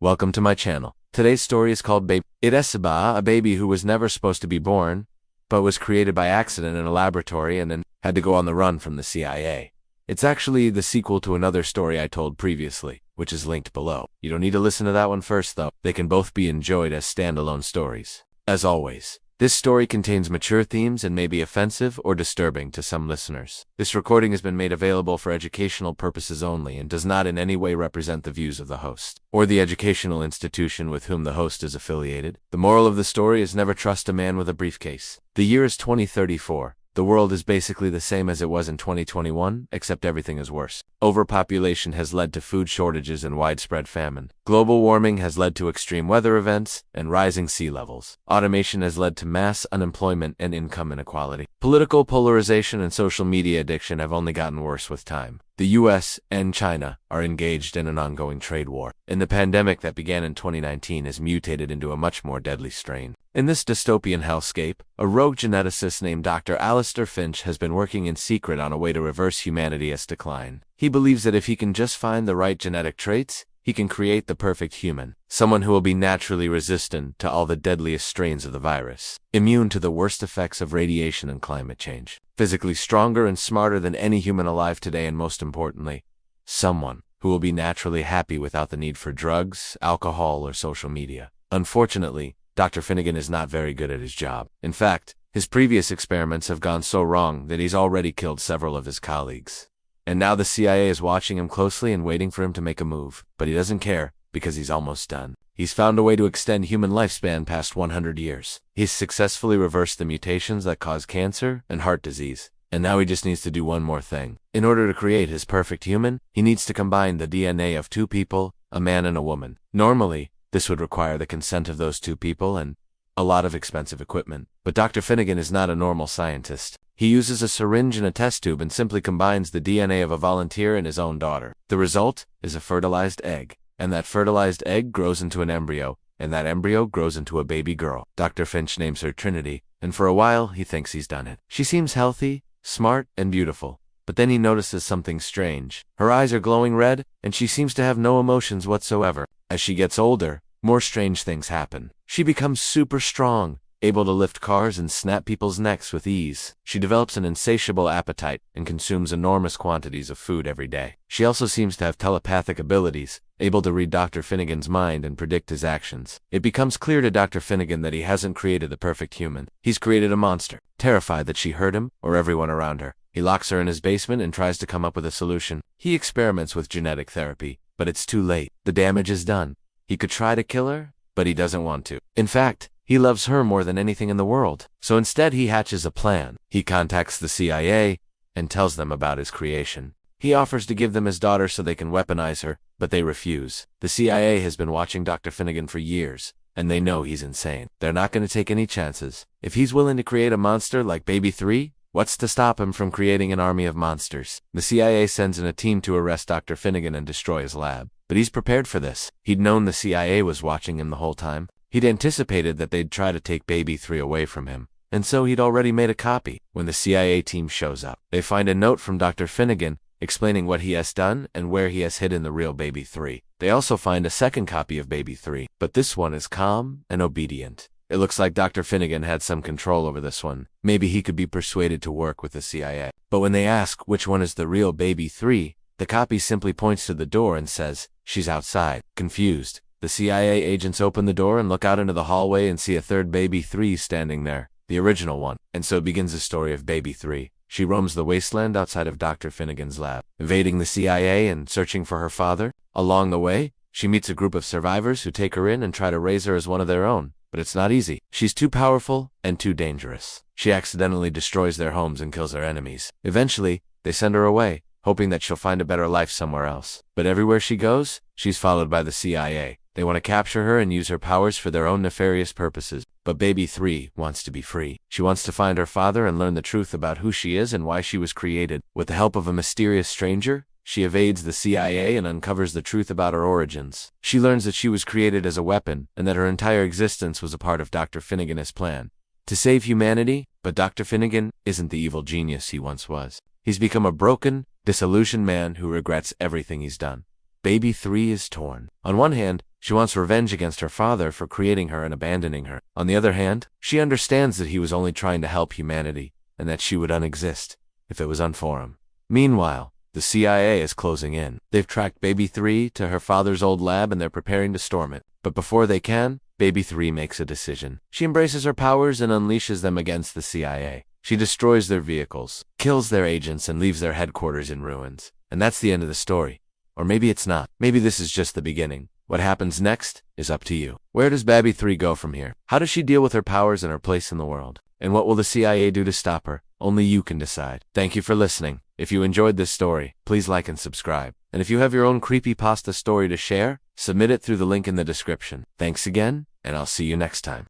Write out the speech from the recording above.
Welcome to my channel. Today's story is called BabyThree, a baby who was never supposed to be born, but was created by accident in a laboratory and then had to go on the run from the CIA. It's actually the sequel to another story I told previously, which is linked below. You don't need to listen to that one first though. They can both be enjoyed as standalone stories. As always, this story contains mature themes and may be offensive or disturbing to some listeners. This recording has been made available for educational purposes only and does not in any way represent the views of the host or the educational institution with whom the host is affiliated. The moral of the story is never trust a man with a briefcase. The year is 2034. The world is basically the same as it was in 2021, except everything is worse. Overpopulation has led to food shortages and widespread famine. Global warming has led to extreme weather events and rising sea levels. Automation has led to mass unemployment and income inequality. Political polarization and social media addiction have only gotten worse with time. The US and China are engaged in an ongoing trade war, and the pandemic that began in 2019 has mutated into a much more deadly strain. In this dystopian hellscape, a rogue geneticist named Dr. Alistair Finch has been working in secret on a way to reverse humanity's decline. He believes that if he can just find the right genetic traits, he can create the perfect human, someone who will be naturally resistant to all the deadliest strains of the virus, immune to the worst effects of radiation and climate change, physically stronger and smarter than any human alive today, and most importantly, someone who will be naturally happy without the need for drugs, alcohol, or social media. Unfortunately, Dr. Finnegan is not very good at his job. In fact, his previous experiments have gone so wrong that he's already killed several of his colleagues. And now the CIA is watching him closely and waiting for him to make a move. But he doesn't care, because he's almost done. He's found a way to extend human lifespan past 100 years. He's successfully reversed the mutations that cause cancer and heart disease. And now he just needs to do one more thing. In order to create his perfect human, he needs to combine the DNA of two people, a man and a woman. Normally, this would require the consent of those two people and a lot of expensive equipment. But Dr. Finnegan is not a normal scientist. He uses a syringe and a test tube and simply combines the DNA of a volunteer and his own daughter. The result is a fertilized egg, and that fertilized egg grows into an embryo, and that embryo grows into a baby girl. Dr. Finch names her Trinity, and for a while he thinks he's done it. She seems healthy, smart, and beautiful. But then he notices something strange. Her eyes are glowing red, and she seems to have no emotions whatsoever. As she gets older, more strange things happen. She becomes super strong, able to lift cars and snap people's necks with ease. She develops an insatiable appetite and consumes enormous quantities of food every day. She also seems to have telepathic abilities, able to read Dr. Finnegan's mind and predict his actions. It becomes clear to Dr. Finnegan that he hasn't created the perfect human. He's created a monster. Terrified that she hurt him or everyone around her, he locks her in his basement and tries to come up with a solution. He experiments with genetic therapy, but it's too late. The damage is done. He could try to kill her, but he doesn't want to. In fact, he loves her more than anything in the world. So instead he hatches a plan. He contacts the CIA and tells them about his creation. He offers to give them his daughter so they can weaponize her, but they refuse. The CIA has been watching Dr. Finnegan for years, and they know he's insane. They're not going to take any chances. If he's willing to create a monster like BabyThree, what's to stop him from creating an army of monsters? The CIA sends in a team to arrest Dr. Finnegan and destroy his lab. But he's prepared for this. He'd known the CIA was watching him the whole time. He'd anticipated that they'd try to take BabyThree away from him, and so he'd already made a copy. When the CIA team shows up, they find a note from Dr. Finnegan explaining what he has done and where he has hidden the real BabyThree. They also find a second copy of BabyThree, but this one is calm and obedient. It looks like Dr. Finnegan had some control over this one. Maybe he could be persuaded to work with the CIA. But when they ask which one is the real BabyThree, the copy simply points to the door and says, "She's outside." Confused, the CIA agents open the door and look out into the hallway and see a third BabyThree standing there, the original one. And so begins the story of BabyThree. She roams the wasteland outside of Dr. Finnegan's lab, evading the CIA and searching for her father. Along the way, she meets a group of survivors who take her in and try to raise her as one of their own. But it's not easy. She's too powerful and too dangerous. She accidentally destroys their homes and kills their enemies. Eventually, they send her away, hoping that she'll find a better life somewhere else. But everywhere she goes, she's followed by the CIA. They want to capture her and use her powers for their own nefarious purposes. But BabyThree wants to be free. She wants to find her father and learn the truth about who she is and why she was created. With the help of a mysterious stranger, she evades the CIA and uncovers the truth about her origins. She learns that she was created as a weapon and that her entire existence was a part of Dr. Finnegan's plan to save humanity. But Dr. Finnegan isn't the evil genius he once was. He's become a broken, disillusioned man who regrets everything he's done. BabyThree is torn. On one hand, She wants revenge against her father for creating her and abandoning her. On the other hand, she understands that he was only trying to help humanity, and that she would unexist if it wasn't for him. Meanwhile, the CIA is closing in. They've tracked BabyThree to her father's old lab and they're preparing to storm it. But before they can, BabyThree makes a decision. She embraces her powers and unleashes them against the CIA. She destroys their vehicles, kills their agents, and leaves their headquarters in ruins. And that's the end of the story. Or maybe it's not. Maybe this is just the beginning. What happens next is up to you. Where does BabyThree go from here? How does she deal with her powers and her place in the world? And what will the CIA do to stop her? Only you can decide. Thank you for listening. If you enjoyed this story, please like and subscribe. And if you have your own creepypasta story to share, submit it through the link in the description. Thanks again, and I'll see you next time.